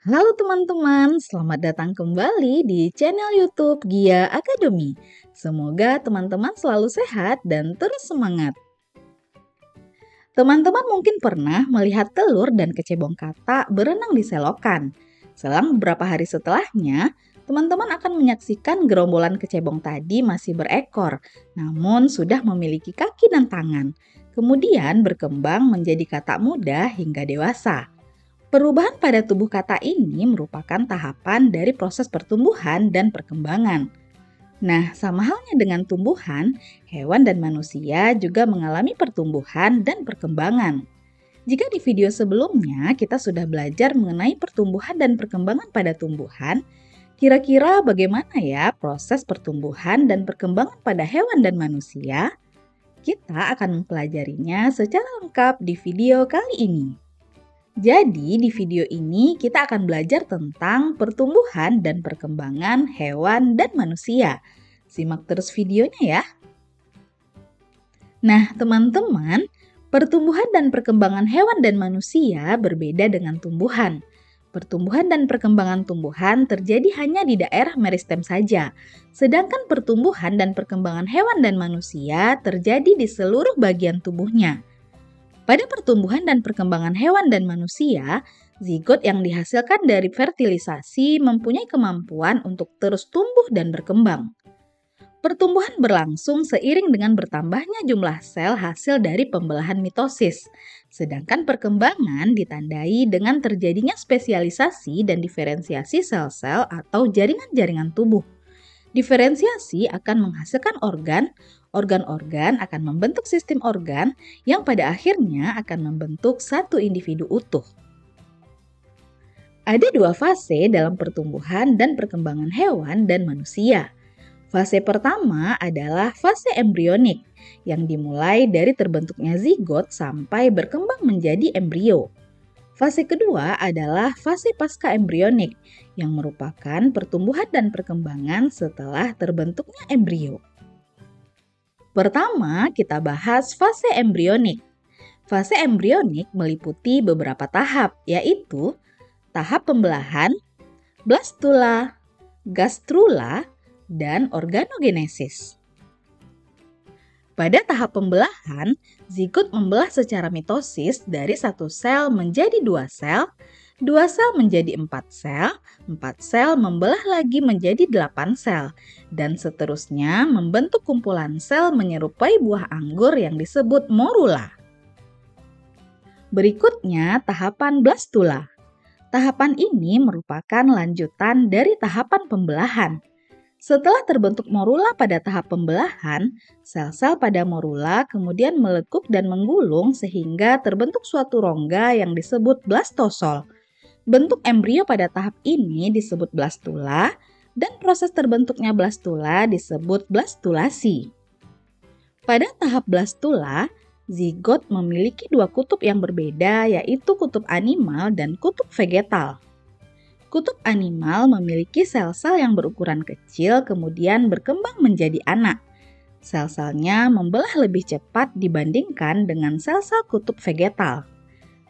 Halo teman-teman, selamat datang kembali di channel YouTube Gia Academy. Semoga teman-teman selalu sehat dan terus semangat. Teman-teman mungkin pernah melihat telur dan kecebong katak berenang di selokan. Selang beberapa hari setelahnya, teman-teman akan menyaksikan gerombolan kecebong tadi masih berekor, namun sudah memiliki kaki dan tangan. Kemudian berkembang menjadi katak muda hingga dewasa. Perubahan pada tubuh katak ini merupakan tahapan dari proses pertumbuhan dan perkembangan. Nah, sama halnya dengan tumbuhan, hewan dan manusia juga mengalami pertumbuhan dan perkembangan. Jika di video sebelumnya kita sudah belajar mengenai pertumbuhan dan perkembangan pada tumbuhan, kira-kira bagaimana ya proses pertumbuhan dan perkembangan pada hewan dan manusia? Kita akan mempelajarinya secara lengkap di video kali ini. Jadi di video ini kita akan belajar tentang pertumbuhan dan perkembangan hewan dan manusia. Simak terus videonya ya. Nah teman-teman, pertumbuhan dan perkembangan hewan dan manusia berbeda dengan tumbuhan. Pertumbuhan dan perkembangan tumbuhan terjadi hanya di daerah meristem saja, sedangkan pertumbuhan dan perkembangan hewan dan manusia terjadi di seluruh bagian tubuhnya. Pada pertumbuhan dan perkembangan hewan dan manusia, zigot yang dihasilkan dari fertilisasi mempunyai kemampuan untuk terus tumbuh dan berkembang. Pertumbuhan berlangsung seiring dengan bertambahnya jumlah sel hasil dari pembelahan mitosis, sedangkan perkembangan ditandai dengan terjadinya spesialisasi dan diferensiasi sel-sel atau jaringan-jaringan tubuh. Diferensiasi akan menghasilkan organ-organ akan membentuk sistem organ yang pada akhirnya akan membentuk satu individu utuh. Ada dua fase dalam pertumbuhan dan perkembangan hewan dan manusia. Fase pertama adalah fase embrionik yang dimulai dari terbentuknya zigot sampai berkembang menjadi embrio. Fase kedua adalah fase pasca embrionik yang merupakan pertumbuhan dan perkembangan setelah terbentuknya embrio. Pertama, kita bahas fase embrionik. Fase embrionik meliputi beberapa tahap, yaitu tahap pembelahan, blastula, gastrula, dan organogenesis. Pada tahap pembelahan, zigot membelah secara mitosis dari satu sel menjadi dua sel menjadi 4 sel membelah lagi menjadi 8 sel, dan seterusnya membentuk kumpulan sel menyerupai buah anggur yang disebut morula. Berikutnya tahapan blastula. Tahapan ini merupakan lanjutan dari tahapan pembelahan. Setelah terbentuk morula pada tahap pembelahan, sel-sel pada morula kemudian melekuk dan menggulung sehingga terbentuk suatu rongga yang disebut blastosol. Bentuk embrio pada tahap ini disebut blastula dan proses terbentuknya blastula disebut blastulasi. Pada tahap blastula, zigot memiliki dua kutub yang berbeda yaitu kutub animal dan kutub vegetal. Kutub animal memiliki sel-sel yang berukuran kecil kemudian berkembang menjadi anak. Sel-selnya membelah lebih cepat dibandingkan dengan sel-sel kutub vegetal.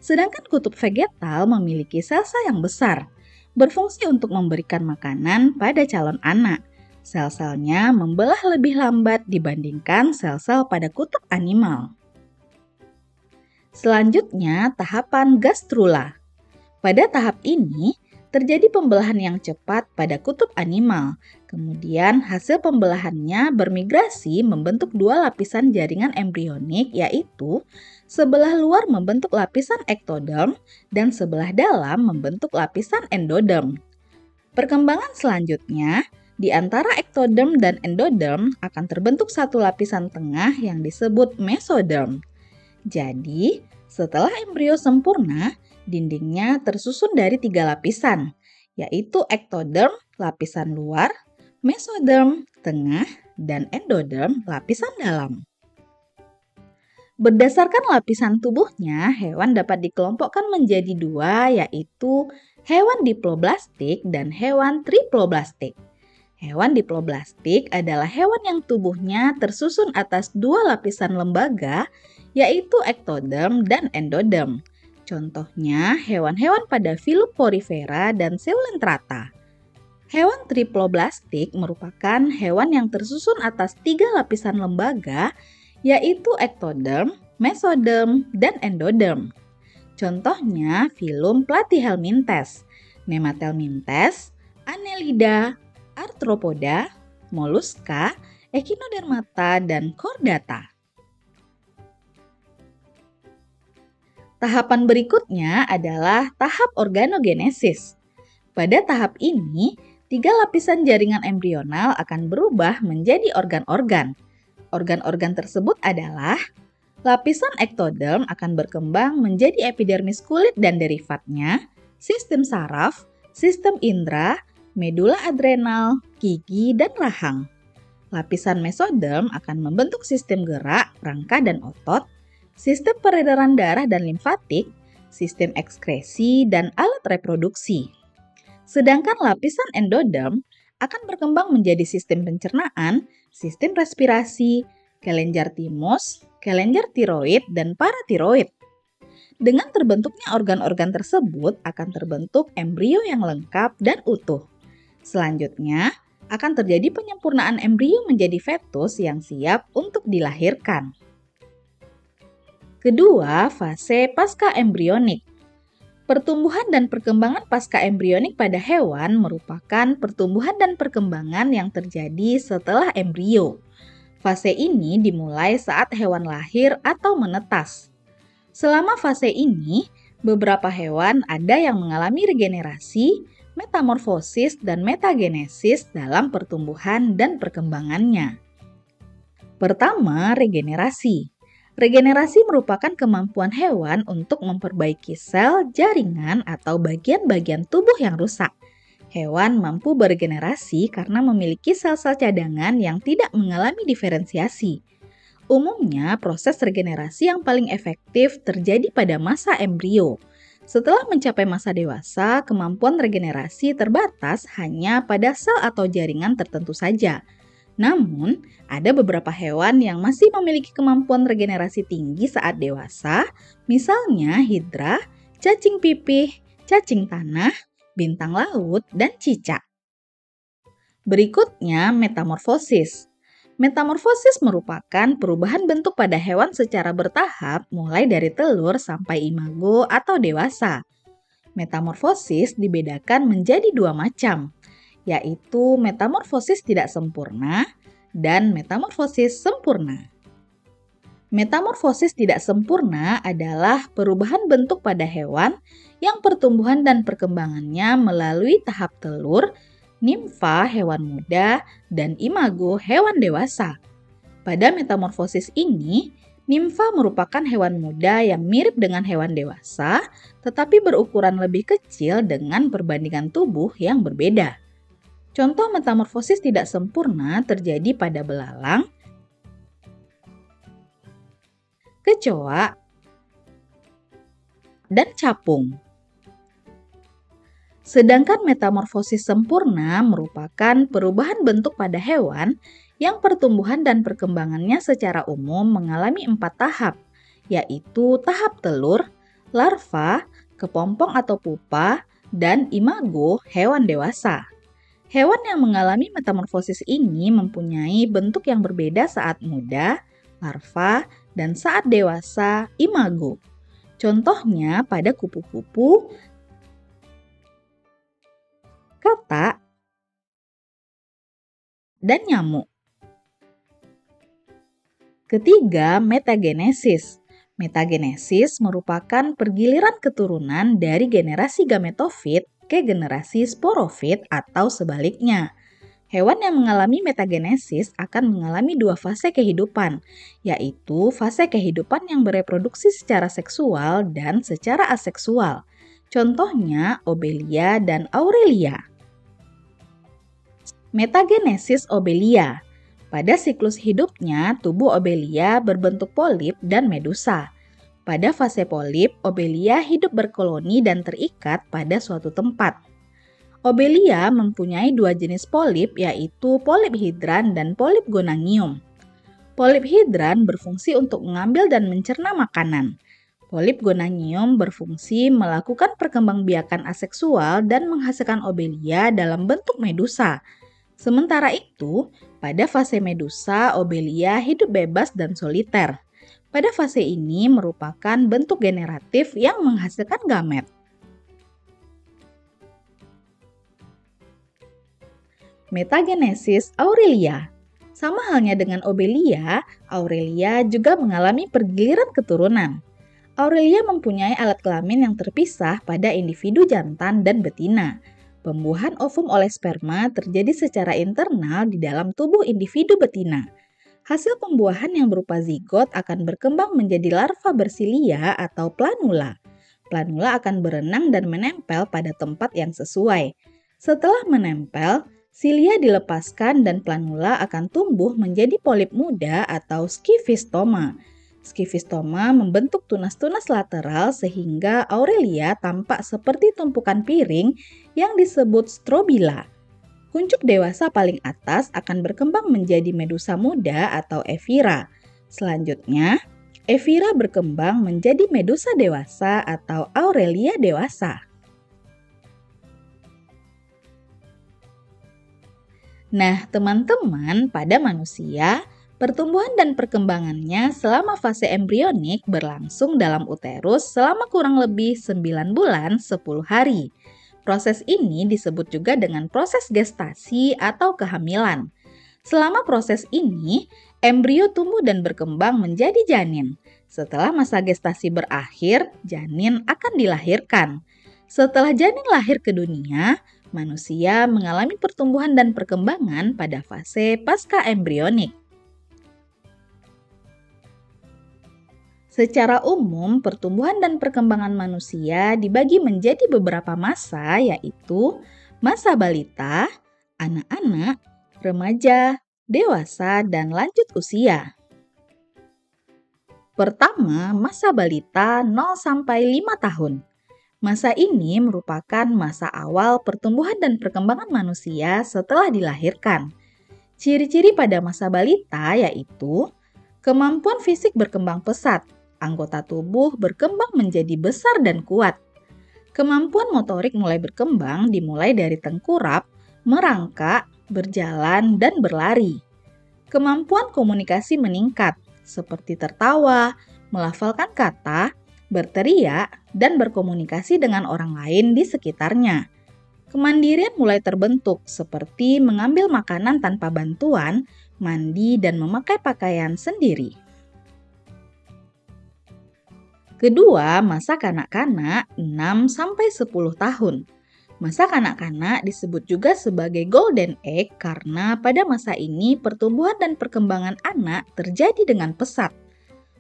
Sedangkan kutub vegetal memiliki sel-sel yang besar, berfungsi untuk memberikan makanan pada calon anak. Sel-selnya membelah lebih lambat dibandingkan sel-sel pada kutub animal. Selanjutnya, tahapan gastrula. Pada tahap ini, terjadi pembelahan yang cepat pada kutub animal. Kemudian hasil pembelahannya bermigrasi membentuk dua lapisan jaringan embrionik yaitu sebelah luar membentuk lapisan ektoderm dan sebelah dalam membentuk lapisan endoderm. Perkembangan selanjutnya, di antara ektoderm dan endoderm akan terbentuk satu lapisan tengah yang disebut mesoderm. Jadi, setelah embrio sempurna, dindingnya tersusun dari 3 lapisan, yaitu ektoderm, lapisan luar, mesoderm, tengah, dan endoderm, lapisan dalam. Berdasarkan lapisan tubuhnya, hewan dapat dikelompokkan menjadi dua, yaitu hewan diploblastik dan hewan triploblastik. Hewan diploblastik adalah hewan yang tubuhnya tersusun atas dua lapisan lembaga, yaitu ektoderm dan endoderm. Contohnya hewan-hewan pada filum Porifera dan Coelenterata. Hewan triploblastik merupakan hewan yang tersusun atas 3 lapisan lembaga, yaitu ektoderm, mesoderm, dan endoderm. Contohnya filum Platyhelminthes, Nemathelminthes, Annelida, Arthropoda, Mollusca, Echinodermata, dan Chordata. Tahapan berikutnya adalah tahap organogenesis. Pada tahap ini, 3 lapisan jaringan embrional akan berubah menjadi organ-organ. Organ-organ tersebut adalah lapisan ektoderm akan berkembang menjadi epidermis kulit dan derivatnya, sistem saraf, sistem indera, medula adrenal, gigi, dan rahang. Lapisan mesoderm akan membentuk sistem gerak, rangka, dan otot, sistem peredaran darah dan limfatik, sistem ekskresi, dan alat reproduksi. Sedangkan lapisan endoderm akan berkembang menjadi sistem pencernaan, sistem respirasi, kelenjar timus, kelenjar tiroid, dan paratiroid. Dengan terbentuknya organ-organ tersebut akan terbentuk embrio yang lengkap dan utuh. Selanjutnya, akan terjadi penyempurnaan embrio menjadi fetus yang siap untuk dilahirkan. Kedua, fase pasca embrionik. Pertumbuhan dan perkembangan pasca embrionik pada hewan merupakan pertumbuhan dan perkembangan yang terjadi setelah embrio. Fase ini dimulai saat hewan lahir atau menetas. Selama fase ini, beberapa hewan ada yang mengalami regenerasi, metamorfosis, dan metagenesis dalam pertumbuhan dan perkembangannya. Pertama, regenerasi. Regenerasi merupakan kemampuan hewan untuk memperbaiki sel, jaringan, atau bagian-bagian tubuh yang rusak. Hewan mampu beregenerasi karena memiliki sel-sel cadangan yang tidak mengalami diferensiasi. Umumnya, proses regenerasi yang paling efektif terjadi pada masa embrio. Setelah mencapai masa dewasa, kemampuan regenerasi terbatas hanya pada sel atau jaringan tertentu saja. Namun, ada beberapa hewan yang masih memiliki kemampuan regenerasi tinggi saat dewasa, misalnya hidra, cacing pipih, cacing tanah, bintang laut, dan cicak. Berikutnya, metamorfosis. Metamorfosis merupakan perubahan bentuk pada hewan secara bertahap mulai dari telur sampai imago atau dewasa. Metamorfosis dibedakan menjadi 2 macam, yaitu metamorfosis tidak sempurna dan metamorfosis sempurna. Metamorfosis tidak sempurna adalah perubahan bentuk pada hewan yang pertumbuhan dan perkembangannya melalui tahap telur, nimfa hewan muda, dan imago hewan dewasa. Pada metamorfosis ini, nimfa merupakan hewan muda yang mirip dengan hewan dewasa, tetapi berukuran lebih kecil dengan perbandingan tubuh yang berbeda. Contoh metamorfosis tidak sempurna terjadi pada belalang, kecoa, dan capung. Sedangkan metamorfosis sempurna merupakan perubahan bentuk pada hewan yang pertumbuhan dan perkembangannya secara umum mengalami 4 tahap, yaitu tahap telur, larva, kepompong atau pupa, dan imago hewan dewasa. Hewan yang mengalami metamorfosis ini mempunyai bentuk yang berbeda saat muda, larva, dan saat dewasa, imago. Contohnya pada kupu-kupu, katak, dan nyamuk. Ketiga, metagenesis. Metagenesis merupakan pergiliran keturunan dari generasi gametofit ke generasi sporofit atau sebaliknya. Hewan yang mengalami metagenesis akan mengalami 2 fase kehidupan, yaitu fase kehidupan yang bereproduksi secara seksual dan secara aseksual. Contohnya Obelia dan Aurelia. Metagenesis Obelia. Pada siklus hidupnya, tubuh Obelia berbentuk polip dan medusa. Pada fase polip, Obelia hidup berkoloni dan terikat pada suatu tempat. Obelia mempunyai 2 jenis polip, yaitu polip hidran dan polip gonangium. Polip hidran berfungsi untuk mengambil dan mencerna makanan. Polip gonanium berfungsi melakukan perkembangbiakan aseksual dan menghasilkan obelia dalam bentuk medusa. Sementara itu, pada fase medusa, obelia hidup bebas dan soliter. Pada fase ini merupakan bentuk generatif yang menghasilkan gamet. Metagenesis Aurelia. Sama halnya dengan obelia, Aurelia juga mengalami pergiliran keturunan. Aurelia mempunyai alat kelamin yang terpisah pada individu jantan dan betina. Pembuahan ovum oleh sperma terjadi secara internal di dalam tubuh individu betina. Hasil pembuahan yang berupa zigot akan berkembang menjadi larva bersilia atau planula. Planula akan berenang dan menempel pada tempat yang sesuai. Setelah menempel, silia dilepaskan dan planula akan tumbuh menjadi polip muda atau skifistoma. Skifistoma membentuk tunas-tunas lateral sehingga Aurelia tampak seperti tumpukan piring yang disebut strobila. Kuncup dewasa paling atas akan berkembang menjadi medusa muda atau evira. Selanjutnya, evira berkembang menjadi medusa dewasa atau Aurelia dewasa. Nah, teman-teman, pada manusia, pertumbuhan dan perkembangannya selama fase embrionik berlangsung dalam uterus selama kurang lebih 9 bulan 10 hari. Proses ini disebut juga dengan proses gestasi atau kehamilan. Selama proses ini, embrio tumbuh dan berkembang menjadi janin. Setelah masa gestasi berakhir, janin akan dilahirkan. Setelah janin lahir ke dunia, manusia mengalami pertumbuhan dan perkembangan pada fase pasca embrionik. Secara umum, pertumbuhan dan perkembangan manusia dibagi menjadi beberapa masa, yaitu masa balita, anak-anak, remaja, dewasa, dan lanjut usia. Pertama, masa balita 0-5 tahun. Masa ini merupakan masa awal pertumbuhan dan perkembangan manusia setelah dilahirkan. Ciri-ciri pada masa balita yaitu kemampuan fisik berkembang pesat, anggota tubuh berkembang menjadi besar dan kuat. Kemampuan motorik mulai berkembang dimulai dari tengkurap, merangkak, berjalan, dan berlari. Kemampuan komunikasi meningkat, seperti tertawa, melafalkan kata, berteriak, dan berkomunikasi dengan orang lain di sekitarnya. Kemandirian mulai terbentuk, seperti mengambil makanan tanpa bantuan, mandi, dan memakai pakaian sendiri. Kedua, masa kanak-kanak 6-10 tahun. Masa kanak-kanak disebut juga sebagai golden age karena pada masa ini pertumbuhan dan perkembangan anak terjadi dengan pesat.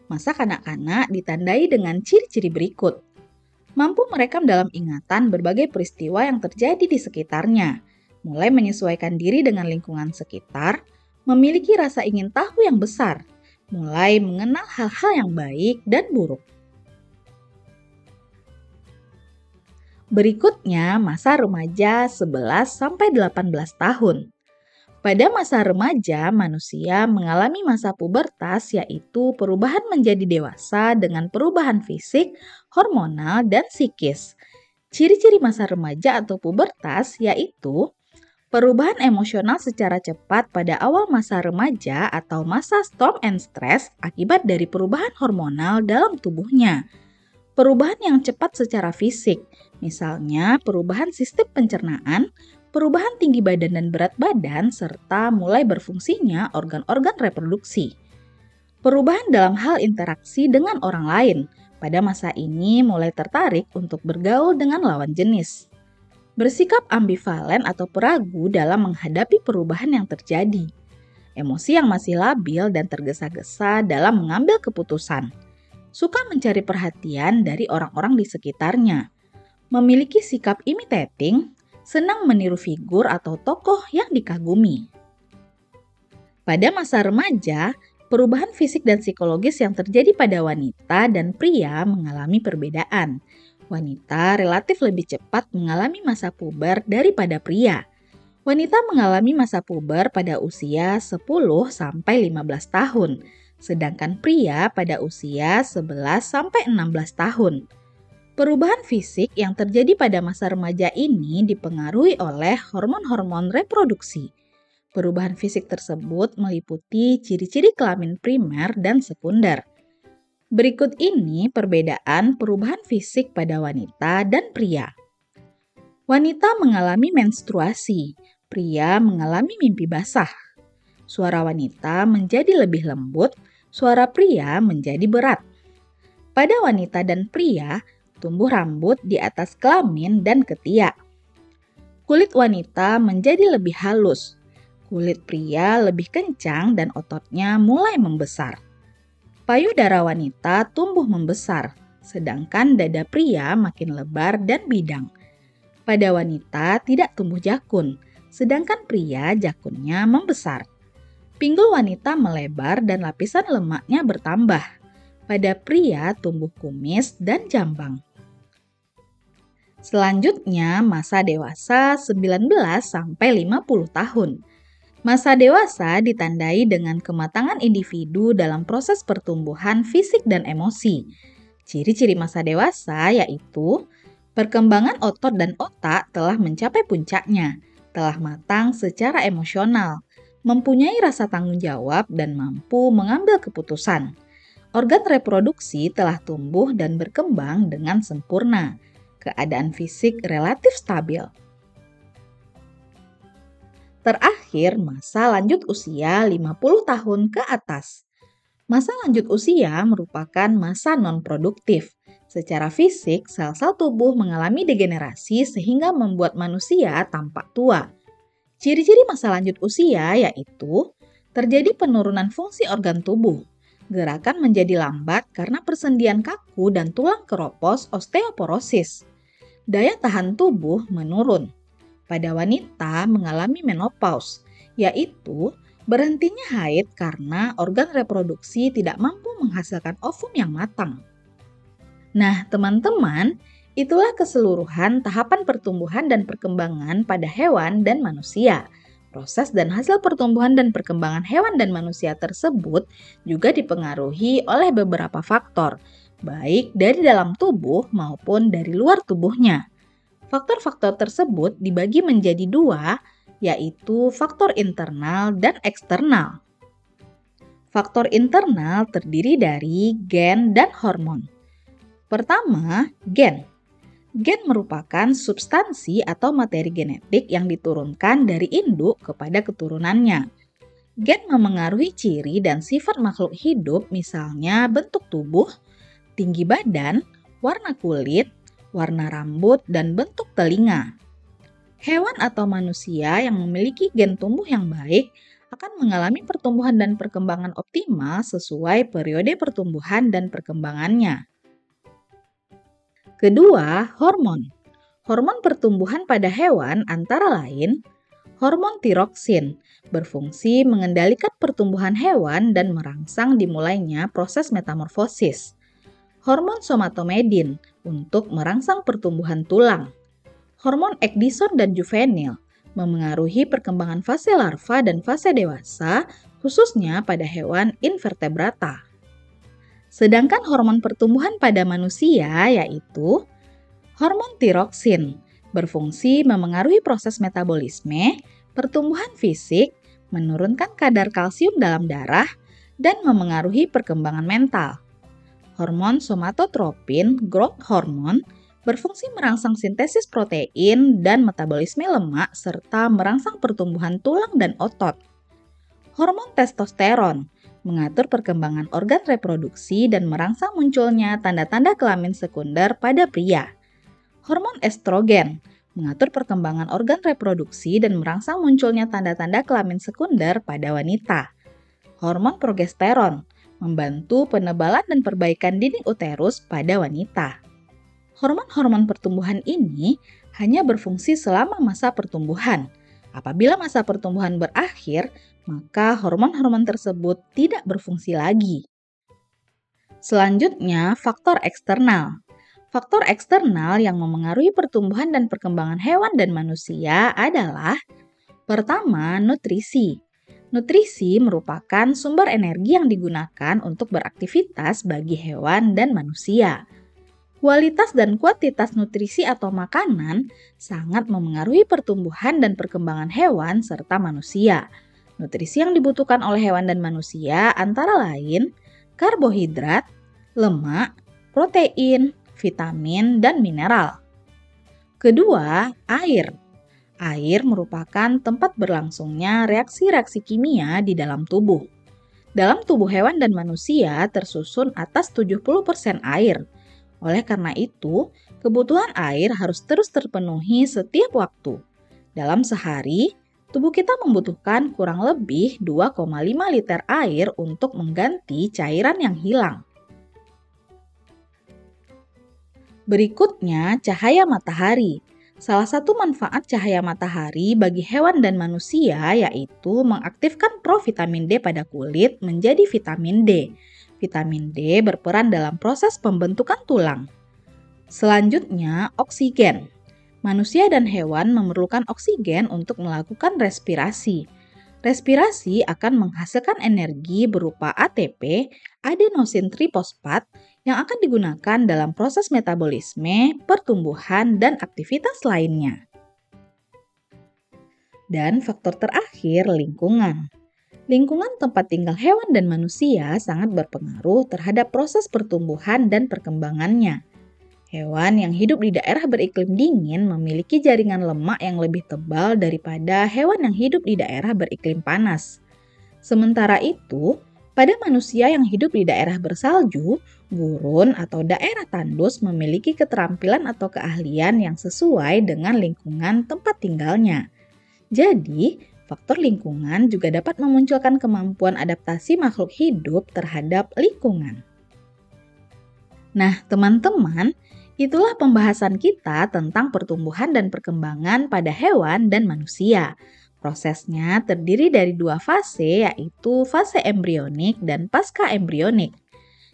Masa kanak-kanak ditandai dengan ciri-ciri berikut. Mampu merekam dalam ingatan berbagai peristiwa yang terjadi di sekitarnya, mulai menyesuaikan diri dengan lingkungan sekitar, memiliki rasa ingin tahu yang besar, mulai mengenal hal-hal yang baik dan buruk. Berikutnya, masa remaja 11-18 tahun. Pada masa remaja, manusia mengalami masa pubertas yaitu perubahan menjadi dewasa dengan perubahan fisik, hormonal, dan psikis. Ciri-ciri masa remaja atau pubertas yaitu perubahan emosional secara cepat pada awal masa remaja atau masa storm and stress akibat dari perubahan hormonal dalam tubuhnya. Perubahan yang cepat secara fisik, misalnya perubahan sistem pencernaan, perubahan tinggi badan dan berat badan, serta mulai berfungsinya organ-organ reproduksi. Perubahan dalam hal interaksi dengan orang lain, pada masa ini mulai tertarik untuk bergaul dengan lawan jenis. Bersikap ambivalen atau peragu dalam menghadapi perubahan yang terjadi. Emosi yang masih labil dan tergesa-gesa dalam mengambil keputusan. Suka mencari perhatian dari orang-orang di sekitarnya. Memiliki sikap imitating, senang meniru figur atau tokoh yang dikagumi. Pada masa remaja, perubahan fisik dan psikologis yang terjadi pada wanita dan pria mengalami perbedaan. Wanita relatif lebih cepat mengalami masa puber daripada pria. Wanita mengalami masa puber pada usia 10-15 tahun, sedangkan pria pada usia 11-16 tahun. Perubahan fisik yang terjadi pada masa remaja ini dipengaruhi oleh hormon-hormon reproduksi. Perubahan fisik tersebut meliputi ciri-ciri kelamin primer dan sekunder. Berikut ini perbedaan perubahan fisik pada wanita dan pria. Wanita mengalami menstruasi, pria mengalami mimpi basah. Suara wanita menjadi lebih lembut, suara pria menjadi berat. Pada wanita dan pria, tumbuh rambut di atas kelamin dan ketiak. Kulit wanita menjadi lebih halus, kulit pria lebih kencang dan ototnya mulai membesar. Payudara wanita tumbuh membesar, sedangkan dada pria makin lebar dan bidang. Pada wanita tidak tumbuh jakun, sedangkan pria jakunnya membesar. Pinggul wanita melebar dan lapisan lemaknya bertambah. Pada pria tumbuh kumis dan jambang. Selanjutnya, masa dewasa 19-50 tahun. Masa dewasa ditandai dengan kematangan individu dalam proses pertumbuhan fisik dan emosi. Ciri-ciri masa dewasa yaitu perkembangan otot dan otak telah mencapai puncaknya, telah matang secara emosional, mempunyai rasa tanggung jawab dan mampu mengambil keputusan. Organ reproduksi telah tumbuh dan berkembang dengan sempurna. Keadaan fisik relatif stabil. Terakhir, masa lanjut usia 50 tahun ke atas. Masa lanjut usia merupakan masa non-produktif. Secara fisik, sel-sel tubuh mengalami degenerasi sehingga membuat manusia tampak tua. Ciri-ciri masa lanjut usia yaitu terjadi penurunan fungsi organ tubuh, gerakan menjadi lambat karena persendian kaku dan tulang keropos osteoporosis. Daya tahan tubuh menurun. Pada wanita mengalami menopause, yaitu berhentinya haid karena organ reproduksi tidak mampu menghasilkan ovum yang matang. Nah, teman-teman, itulah keseluruhan tahapan pertumbuhan dan perkembangan pada hewan dan manusia. Proses dan hasil pertumbuhan dan perkembangan hewan dan manusia tersebut juga dipengaruhi oleh beberapa faktor, baik dari dalam tubuh maupun dari luar tubuhnya. Faktor-faktor tersebut dibagi menjadi dua, yaitu faktor internal dan eksternal. Faktor internal terdiri dari gen dan hormon. Pertama, gen. Gen merupakan substansi atau materi genetik yang diturunkan dari induk kepada keturunannya. Gen memengaruhi ciri dan sifat makhluk hidup, misalnya bentuk tubuh, tinggi badan, warna kulit, warna rambut, dan bentuk telinga. Hewan atau manusia yang memiliki gen tumbuh yang baik akan mengalami pertumbuhan dan perkembangan optimal sesuai periode pertumbuhan dan perkembangannya. Kedua, hormon. Hormon pertumbuhan pada hewan antara lain hormon tiroksin, berfungsi mengendalikan pertumbuhan hewan dan merangsang dimulainya proses metamorfosis. Hormon somatomedin untuk merangsang pertumbuhan tulang. Hormon ekdison dan juvenil memengaruhi perkembangan fase larva dan fase dewasa, khususnya pada hewan invertebrata. Sedangkan hormon pertumbuhan pada manusia yaitu hormon tiroksin, berfungsi memengaruhi proses metabolisme, pertumbuhan fisik, menurunkan kadar kalsium dalam darah, dan memengaruhi perkembangan mental. Hormon somatotropin, growth hormone, berfungsi merangsang sintesis protein dan metabolisme lemak serta merangsang pertumbuhan tulang dan otot. Hormon testosteron, mengatur perkembangan organ reproduksi dan merangsang munculnya tanda-tanda kelamin sekunder pada pria. Hormon estrogen, mengatur perkembangan organ reproduksi dan merangsang munculnya tanda-tanda kelamin sekunder pada wanita. Hormon progesteron, membantu penebalan dan perbaikan dinding uterus pada wanita. Hormon-hormon pertumbuhan ini hanya berfungsi selama masa pertumbuhan. Apabila masa pertumbuhan berakhir, maka hormon-hormon tersebut tidak berfungsi lagi. Selanjutnya, faktor eksternal. Faktor eksternal yang memengaruhi pertumbuhan dan perkembangan hewan dan manusia adalah pertama, nutrisi. Nutrisi merupakan sumber energi yang digunakan untuk beraktivitas bagi hewan dan manusia. Kualitas dan kuantitas nutrisi atau makanan sangat memengaruhi pertumbuhan dan perkembangan hewan serta manusia. Nutrisi yang dibutuhkan oleh hewan dan manusia antara lain karbohidrat, lemak, protein, vitamin, dan mineral. Kedua, air. Air merupakan tempat berlangsungnya reaksi-reaksi kimia di dalam tubuh. Dalam tubuh hewan dan manusia tersusun atas 70% air. Oleh karena itu, kebutuhan air harus terus terpenuhi setiap waktu. Dalam sehari, tubuh kita membutuhkan kurang lebih 2,5 liter air untuk mengganti cairan yang hilang. Berikutnya, cahaya matahari. Salah satu manfaat cahaya matahari bagi hewan dan manusia yaitu mengaktifkan provitamin D pada kulit menjadi vitamin D. Vitamin D berperan dalam proses pembentukan tulang. Selanjutnya, oksigen. Manusia dan hewan memerlukan oksigen untuk melakukan respirasi. Respirasi akan menghasilkan energi berupa ATP, adenosin trifosfat, yang akan digunakan dalam proses metabolisme, pertumbuhan, dan aktivitas lainnya. Dan faktor terakhir, lingkungan. Lingkungan tempat tinggal hewan dan manusia sangat berpengaruh terhadap proses pertumbuhan dan perkembangannya. Hewan yang hidup di daerah beriklim dingin memiliki jaringan lemak yang lebih tebal daripada hewan yang hidup di daerah beriklim panas. Sementara itu, pada manusia yang hidup di daerah bersalju, gurun atau daerah tandus memiliki keterampilan atau keahlian yang sesuai dengan lingkungan tempat tinggalnya. Jadi, faktor lingkungan juga dapat memunculkan kemampuan adaptasi makhluk hidup terhadap lingkungan. Nah, teman-teman, itulah pembahasan kita tentang pertumbuhan dan perkembangan pada hewan dan manusia. Prosesnya terdiri dari dua fase, yaitu fase embrionik dan pasca embrionik.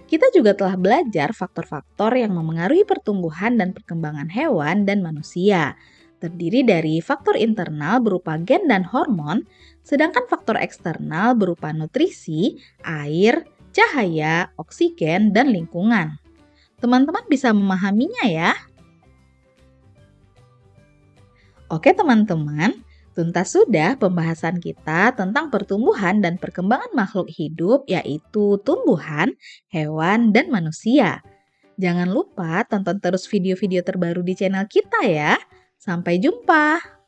Kita juga telah belajar faktor-faktor yang memengaruhi pertumbuhan dan perkembangan hewan dan manusia. Terdiri dari faktor internal berupa gen dan hormon, sedangkan faktor eksternal berupa nutrisi, air, cahaya, oksigen, dan lingkungan. Teman-teman bisa memahaminya ya? Oke teman-teman, tuntas sudah pembahasan kita tentang pertumbuhan dan perkembangan makhluk hidup yaitu tumbuhan, hewan, dan manusia. Jangan lupa tonton terus video-video terbaru di channel kita ya. Sampai jumpa!